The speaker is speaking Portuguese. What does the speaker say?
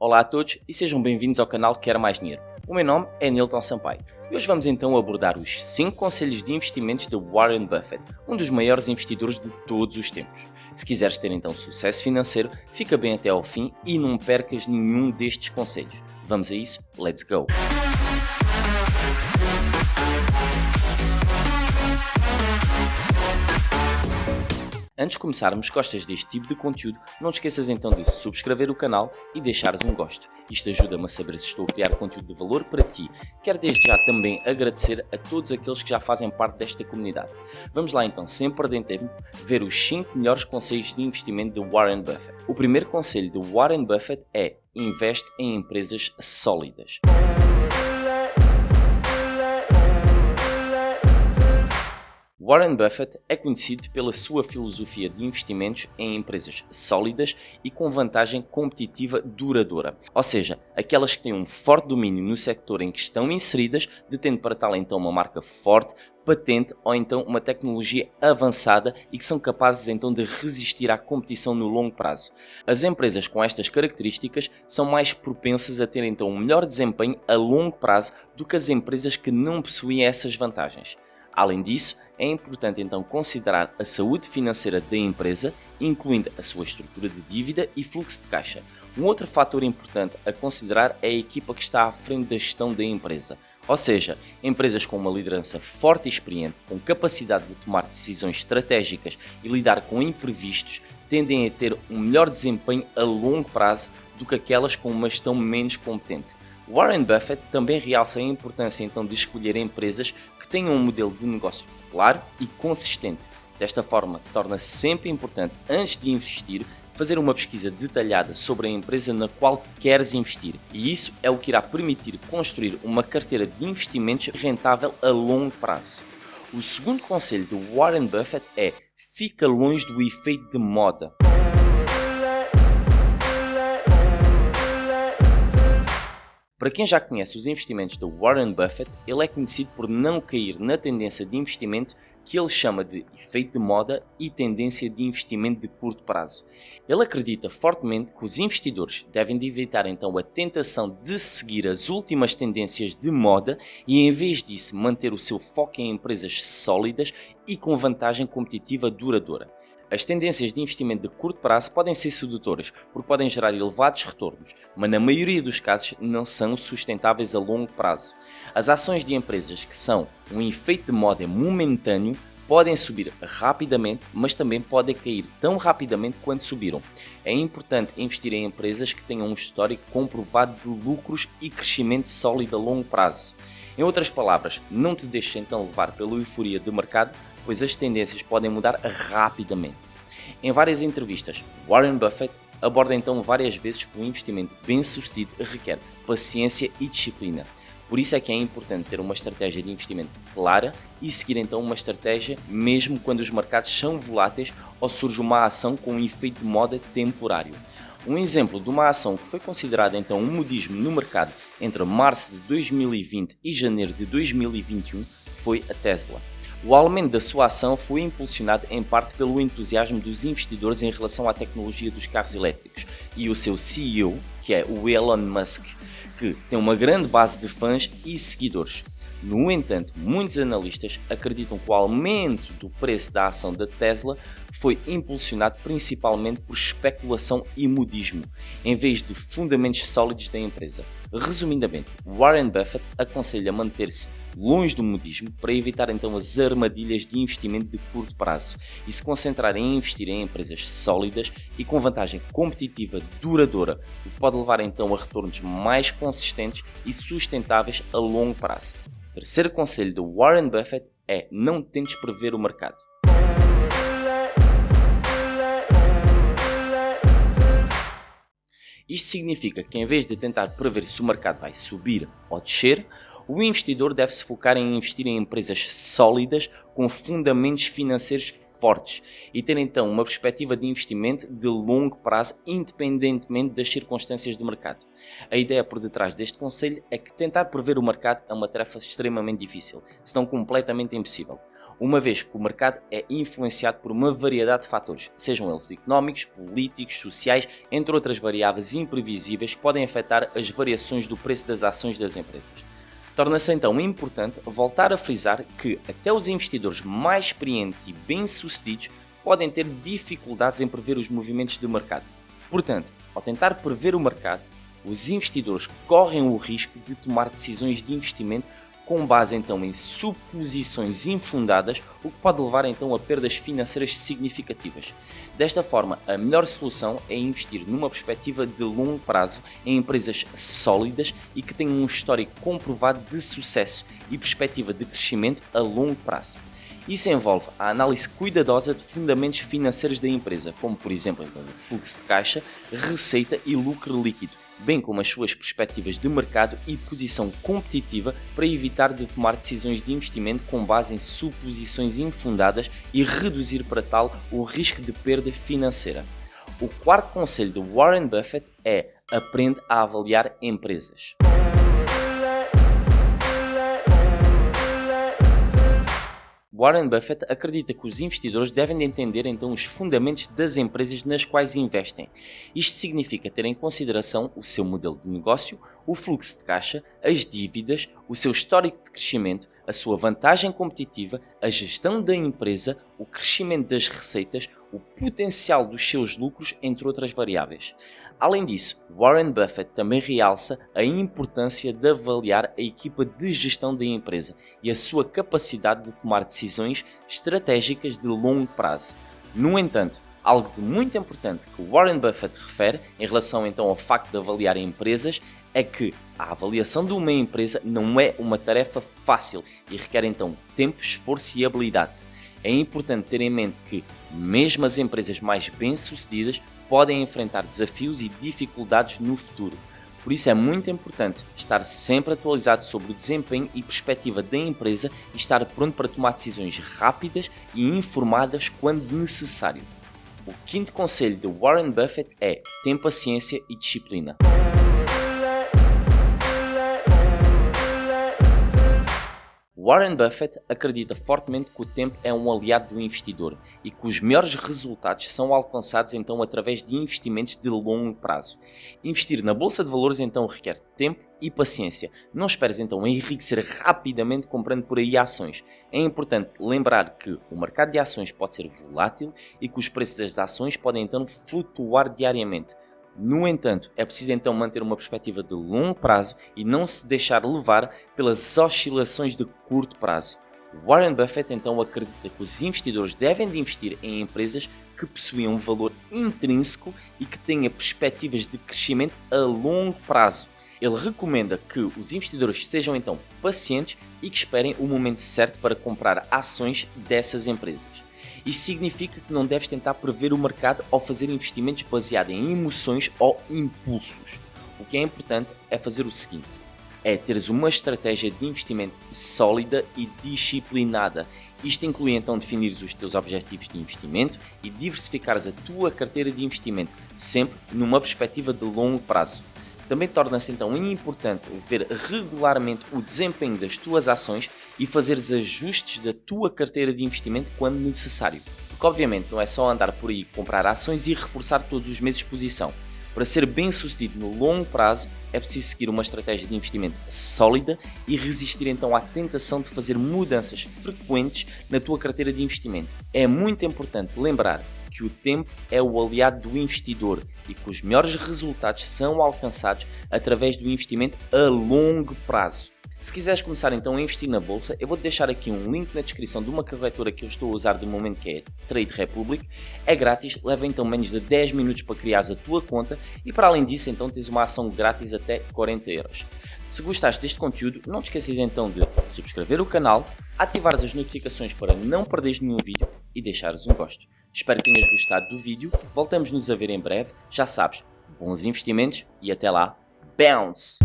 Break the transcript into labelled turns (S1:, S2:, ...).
S1: Olá a todos e sejam bem-vindos ao canal Quer Mais Dinheiro. O meu nome é Nilton Sampaio e hoje vamos então abordar os 5 conselhos de investimentos de Warren Buffett, um dos maiores investidores de todos os tempos. Se quiseres ter então sucesso financeiro, fica bem até ao fim e não percas nenhum destes conselhos. Vamos a isso? Let's go! Antes de começarmos, gostas deste tipo de conteúdo, não te esqueças então de subscrever o canal e deixares um gosto. Isto ajuda-me a saber se estou a criar conteúdo de valor para ti. Quero desde já também agradecer a todos aqueles que já fazem parte desta comunidade. Vamos lá então, sem perder tempo, ver os 5 melhores conselhos de investimento de Warren Buffett. O primeiro conselho de Warren Buffett é: investe em empresas sólidas. Warren Buffett é conhecido pela sua filosofia de investimentos em empresas sólidas e com vantagem competitiva duradoura, ou seja, aquelas que têm um forte domínio no sector em que estão inseridas, detendo para tal então uma marca forte, patente ou então uma tecnologia avançada e que são capazes então de resistir à competição no longo prazo. As empresas com estas características são mais propensas a ter então um melhor desempenho a longo prazo do que as empresas que não possuem essas vantagens. Além disso, é importante então considerar a saúde financeira da empresa, incluindo a sua estrutura de dívida e fluxo de caixa. Um outro fator importante a considerar é a equipa que está à frente da gestão da empresa. Ou seja, empresas com uma liderança forte e experiente, com capacidade de tomar decisões estratégicas e lidar com imprevistos, tendem a ter um melhor desempenho a longo prazo do que aquelas com uma gestão menos competente. Warren Buffett também realça a importância então de escolher empresas que tenham um modelo de negócio claro e consistente. Desta forma, torna-se sempre importante, antes de investir, fazer uma pesquisa detalhada sobre a empresa na qual queres investir, e isso é o que irá permitir construir uma carteira de investimentos rentável a longo prazo. O segundo conselho de Warren Buffett é: fica longe do efeito de moda. Para quem já conhece os investimentos de Warren Buffett, ele é conhecido por não cair na tendência de investimento que ele chama de efeito de moda e tendência de investimento de curto prazo. Ele acredita fortemente que os investidores devem de evitar então a tentação de seguir as últimas tendências de moda e, em vez disso, manter o seu foco em empresas sólidas e com vantagem competitiva duradoura. As tendências de investimento de curto prazo podem ser sedutoras, porque podem gerar elevados retornos, mas na maioria dos casos não são sustentáveis a longo prazo. As ações de empresas que são um efeito de moda momentâneo podem subir rapidamente, mas também podem cair tão rapidamente quanto subiram. É importante investir em empresas que tenham um histórico comprovado de lucros e crescimento sólido a longo prazo. Em outras palavras, não te deixes então levar pela euforia do mercado, pois as tendências podem mudar rapidamente. Em várias entrevistas, Warren Buffett aborda então várias vezes que um investimento bem-sucedido requer paciência e disciplina. Por isso é que é importante ter uma estratégia de investimento clara e seguir então uma estratégia mesmo quando os mercados são voláteis ou surge uma ação com um efeito de moda temporário. Um exemplo de uma ação que foi considerada então um modismo no mercado entre março de 2020 e janeiro de 2021 foi a Tesla. O aumento da sua ação foi impulsionado em parte pelo entusiasmo dos investidores em relação à tecnologia dos carros elétricos e o seu CEO, que é o Elon Musk, que tem uma grande base de fãs e seguidores. No entanto, muitos analistas acreditam que o aumento do preço da ação da Tesla foi impulsionado principalmente por especulação e modismo, em vez de fundamentos sólidos da empresa. Resumidamente, Warren Buffett aconselha manter-se longe do modismo para evitar então as armadilhas de investimento de curto prazo e se concentrar em investir em empresas sólidas e com vantagem competitiva duradoura, o que pode levar então a retornos mais consistentes e sustentáveis a longo prazo. O terceiro conselho de Warren Buffett é: não tentes prever o mercado. Isto significa que, em vez de tentar prever se o mercado vai subir ou descer, o investidor deve se focar em investir em empresas sólidas com fundamentos financeiros fortes e ter então uma perspectiva de investimento de longo prazo, independentemente das circunstâncias do mercado. A ideia por detrás deste conselho é que tentar prever o mercado é uma tarefa extremamente difícil, se não completamente impossível. uma vez que o mercado é influenciado por uma variedade de fatores, sejam eles económicos, políticos, sociais, entre outras variáveis imprevisíveis que podem afetar as variações do preço das ações das empresas. Torna-se então importante voltar a frisar que até os investidores mais experientes e bem-sucedidos podem ter dificuldades em prever os movimentos de mercado. Portanto, ao tentar prever o mercado, os investidores correm o risco de tomar decisões de investimento com base então em suposições infundadas, o que pode levar então a perdas financeiras significativas. Desta forma, a melhor solução é investir numa perspectiva de longo prazo em empresas sólidas e que tenham um histórico comprovado de sucesso e perspectiva de crescimento a longo prazo. Isso envolve a análise cuidadosa de fundamentos financeiros da empresa, como por exemplo o fluxo de caixa, receita e lucro líquido, bem como as suas perspectivas de mercado e posição competitiva para evitar de tomar decisões de investimento com base em suposições infundadas e reduzir para tal o risco de perda financeira. O quarto conselho de Warren Buffett é: aprende a avaliar empresas. Warren Buffett acredita que os investidores devem de entender então os fundamentos das empresas nas quais investem. Isto significa ter em consideração o seu modelo de negócio, o fluxo de caixa, as dívidas, o seu histórico de crescimento, a sua vantagem competitiva, a gestão da empresa, o crescimento das receitas, o potencial dos seus lucros, entre outras variáveis. Além disso, Warren Buffett também realça a importância de avaliar a equipa de gestão da empresa e a sua capacidade de tomar decisões estratégicas de longo prazo. No entanto, algo de muito importante que Warren Buffett refere em relação então ao facto de avaliar empresas é que a avaliação de uma empresa não é uma tarefa fácil e requer então tempo, esforço e habilidade. É importante ter em mente que, mesmo as empresas mais bem-sucedidas podem enfrentar desafios e dificuldades no futuro. Por isso é muito importante estar sempre atualizado sobre o desempenho e perspectiva da empresa e estar pronto para tomar decisões rápidas e informadas quando necessário. O quinto conselho de Warren Buffett é: tenha paciência e disciplina. Warren Buffett acredita fortemente que o tempo é um aliado do investidor e que os melhores resultados são alcançados então através de investimentos de longo prazo. Investir na bolsa de valores então requer tempo e paciência. Não esperes então enriquecer rapidamente comprando por aí ações. É importante lembrar que o mercado de ações pode ser volátil e que os preços das ações podem então flutuar diariamente. No entanto, é preciso então manter uma perspectiva de longo prazo e não se deixar levar pelas oscilações de curto prazo. Warren Buffett então acredita que os investidores devem de investir em empresas que possuem um valor intrínseco e que tenham perspectivas de crescimento a longo prazo. Ele recomenda que os investidores sejam então pacientes e que esperem o momento certo para comprar ações dessas empresas. Isto significa que não deves tentar prever o mercado ou fazer investimentos baseados em emoções ou impulsos. O que é importante é fazer o seguinte: é teres uma estratégia de investimento sólida e disciplinada. Isto inclui então definir os teus objetivos de investimento e diversificares a tua carteira de investimento, sempre numa perspectiva de longo prazo. Também torna-se então importante ver regularmente o desempenho das tuas ações e fazeres ajustes da tua carteira de investimento quando necessário. Porque obviamente não é só andar por aí comprar ações e reforçar todos os meses posição. Para ser bem sucedido no longo prazo é preciso seguir uma estratégia de investimento sólida e resistir então à tentação de fazer mudanças frequentes na tua carteira de investimento. É muito importante lembrar que o tempo é o aliado do investidor e que os melhores resultados são alcançados através do investimento a longo prazo. Se quiseres começar então a investir na bolsa, eu vou-te deixar aqui um link na descrição de uma corretora que eu estou a usar de momento, que é Trade Republic. É grátis, leva então menos de 10 minutos para criares a tua conta e para além disso então tens uma ação grátis até 40€. Se gostaste deste conteúdo, não te esqueças então de subscrever o canal, ativares as notificações para não perderes nenhum vídeo e deixares um gosto. Espero que tenhas gostado do vídeo, voltamos-nos a ver em breve, já sabes, bons investimentos e até lá, bounce!